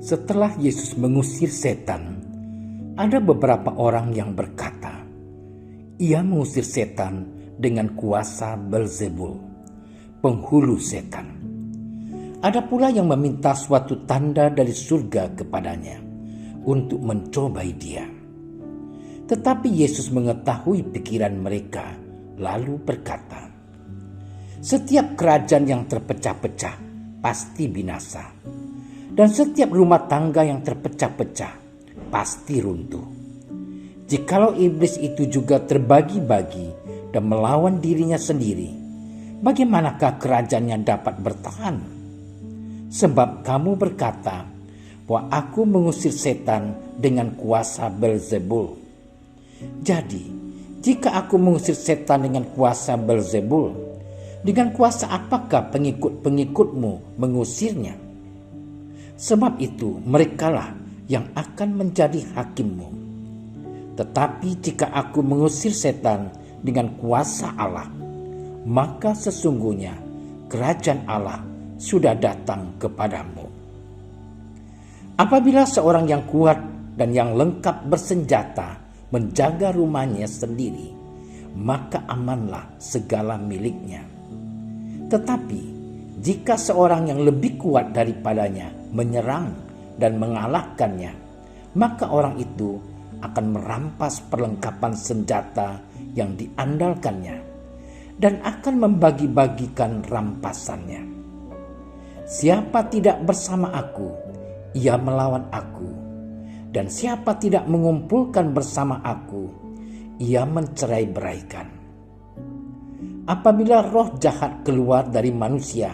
Setelah Yesus mengusir setan, ada beberapa orang yang berkata, "Ia mengusir setan dengan kuasa Beelzebul, penghulu setan." Ada pula yang meminta suatu tanda dari surga kepadanya untuk mencobai dia. Tetapi Yesus mengetahui pikiran mereka, lalu berkata, "Setiap kerajaan yang terpecah-pecah pasti binasa. Dan setiap rumah tangga yang terpecah-pecah pasti runtuh. Jikalau iblis itu juga terbagi-bagi dan melawan dirinya sendiri, bagaimanakah kerajaannya dapat bertahan? Sebab kamu berkata bahwa aku mengusir setan dengan kuasa Beelzebul. Jadi, jika aku mengusir setan dengan kuasa Beelzebul, dengan kuasa apakah pengikut-pengikutmu mengusirnya? Sebab itu merekalah yang akan menjadi hakimmu. Tetapi jika aku mengusir setan dengan kuasa Allah, maka sesungguhnya kerajaan Allah sudah datang kepadamu. Apabila seorang yang kuat dan yang lengkap bersenjata menjaga rumahnya sendiri, maka amanlah segala miliknya. Tetapi jika seorang yang lebih kuat daripadanya menyerang dan mengalahkannya, maka orang itu akan merampas perlengkapan senjata yang diandalkannya dan akan membagi-bagikan rampasannya. Siapa tidak bersama aku, ia melawan aku. Dan siapa tidak mengumpulkan bersama aku, ia mencerai-beraikan. Apabila roh jahat keluar dari manusia,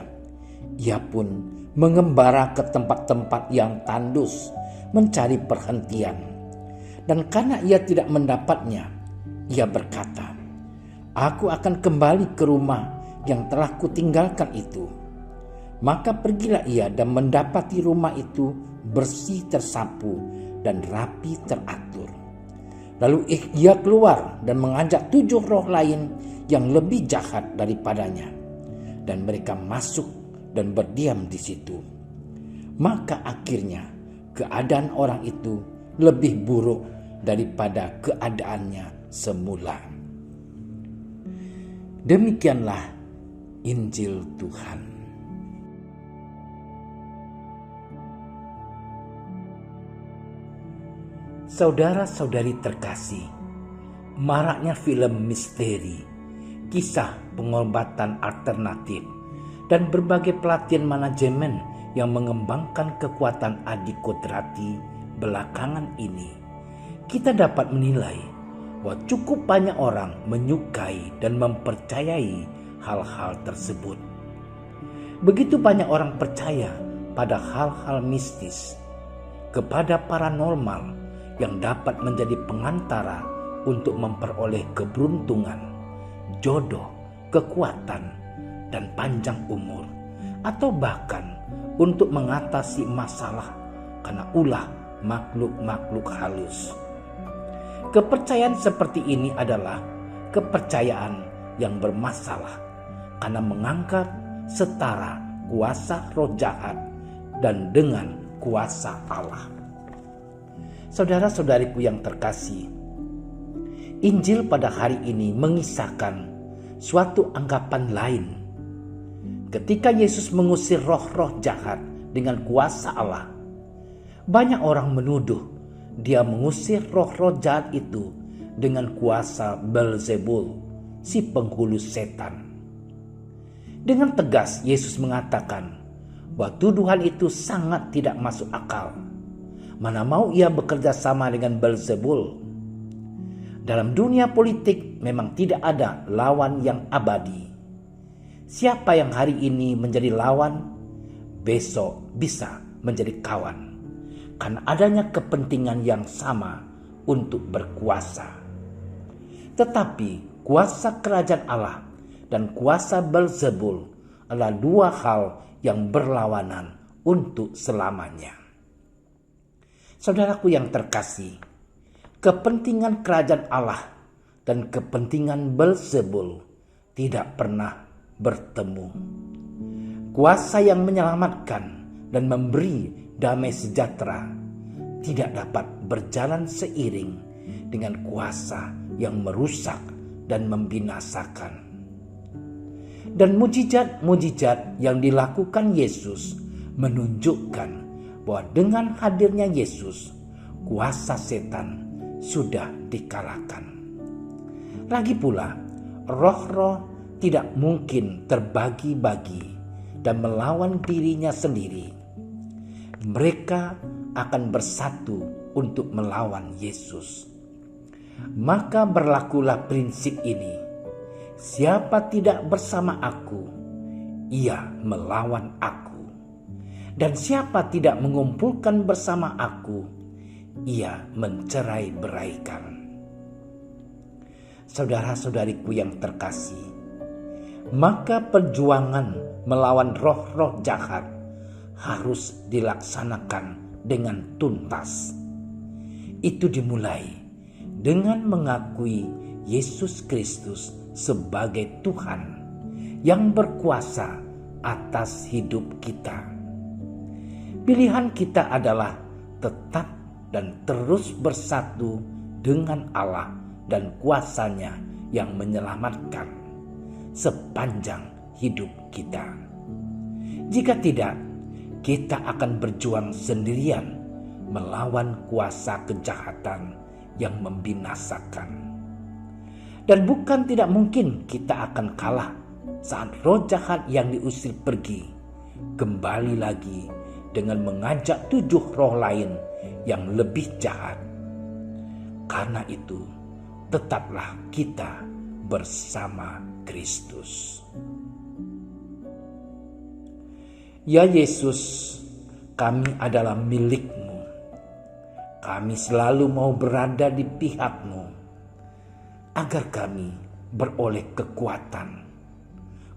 ia pun mengembara ke tempat-tempat yang tandus mencari perhentian. Dan karena ia tidak mendapatnya, ia berkata, "Aku akan kembali ke rumah yang telah kutinggalkan itu." Maka pergilah ia dan mendapati rumah itu bersih tersapu dan rapi teratur. Lalu ia keluar dan mengajak 7 roh lain yang lebih jahat daripadanya. Dan mereka masuk dan berdiam di situ. Maka akhirnya keadaan orang itu lebih buruk daripada keadaannya semula. Demikianlah Injil Tuhan. Saudara-saudari terkasih, maraknya film misteri, kisah pengobatan alternatif, dan berbagai pelatihan manajemen yang mengembangkan kekuatan adikodrati belakangan ini, kita dapat menilai bahwa cukup banyak orang menyukai dan mempercayai hal-hal tersebut. Begitu banyak orang percaya pada hal-hal mistis, kepada paranormal yang dapat menjadi pengantara untuk memperoleh keberuntungan, jodoh, kekuatan, dan panjang umur, atau bahkan untuk mengatasi masalah karena ulah makhluk-makhluk halus. Kepercayaan seperti ini adalah kepercayaan yang bermasalah karena mengangkat setara kuasa roh jahat dan dengan kuasa Allah. Saudara-saudariku yang terkasih, Injil pada hari ini mengisahkan suatu anggapan lain. Ketika Yesus mengusir roh-roh jahat dengan kuasa Allah, banyak orang menuduh dia mengusir roh-roh jahat itu dengan kuasa Beelzebul, si penghulu setan. Dengan tegas Yesus mengatakan bahwa tuduhan itu sangat tidak masuk akal. Mana mau ia bekerja sama dengan Beelzebul? Dalam dunia politik memang tidak ada lawan yang abadi. Siapa yang hari ini menjadi lawan, besok bisa menjadi kawan. Karena adanya kepentingan yang sama untuk berkuasa. Tetapi kuasa kerajaan Allah dan kuasa Beelzebul adalah dua hal yang berlawanan untuk selamanya. Saudaraku yang terkasih, kepentingan kerajaan Allah dan kepentingan Beelzebul tidak pernah bertemu. Kuasa yang menyelamatkan dan memberi damai sejahtera tidak dapat berjalan seiring dengan kuasa yang merusak dan membinasakan. Dan mujizat-mujizat yang dilakukan Yesus menunjukkan bahwa dengan hadirnya Yesus, kuasa setan sudah dikalahkan. Lagi pula, roh-roh tidak mungkin terbagi-bagi dan melawan dirinya sendiri. Mereka akan bersatu untuk melawan Yesus. Maka berlakulah prinsip ini: siapa tidak bersama aku, ia melawan aku. Dan siapa tidak mengumpulkan bersama aku, ia mencerai-beraikan. Saudara-saudariku yang terkasih, maka perjuangan melawan roh-roh jahat harus dilaksanakan dengan tuntas. Itu dimulai dengan mengakui Yesus Kristus sebagai Tuhan yang berkuasa atas hidup kita. Pilihan kita adalah tetap dan terus bersatu dengan Allah dan kuasa-Nya yang menyelamatkan sepanjang hidup kita. Jika tidak, kita akan berjuang sendirian melawan kuasa kejahatan yang membinasakan. Dan bukan tidak mungkin kita akan kalah saat roh jahat yang diusir pergi kembali lagi dengan mengajak 7 roh lain yang lebih jahat. Karena itu, tetaplah kita bersama Kristus. Ya Yesus, kami adalah milik-Mu. Kami selalu mau berada di pihak-Mu, agar kami beroleh kekuatan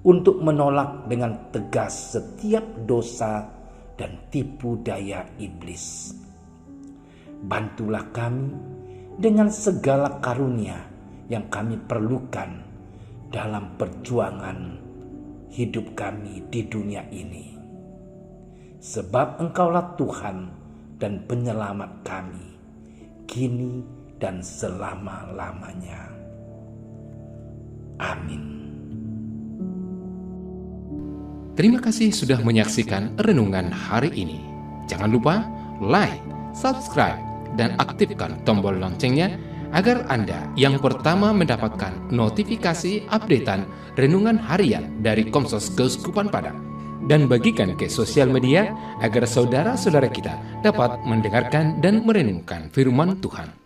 untuk menolak dengan tegas setiap dosa dan tipu daya iblis. Bantulah kami dengan segala karunia yang kami perlukan dalam perjuangan hidup kami di dunia ini. Sebab Engkaulah Tuhan dan penyelamat kami, kini dan selama-lamanya. Amin. Terima kasih sudah menyaksikan renungan hari ini. Jangan lupa like, subscribe, dan aktifkan tombol loncengnya agar Anda yang pertama mendapatkan notifikasi updatean renungan harian dari Komsos Keuskupan Padang. Dan bagikan ke sosial media agar saudara-saudara kita dapat mendengarkan dan merenungkan firman Tuhan.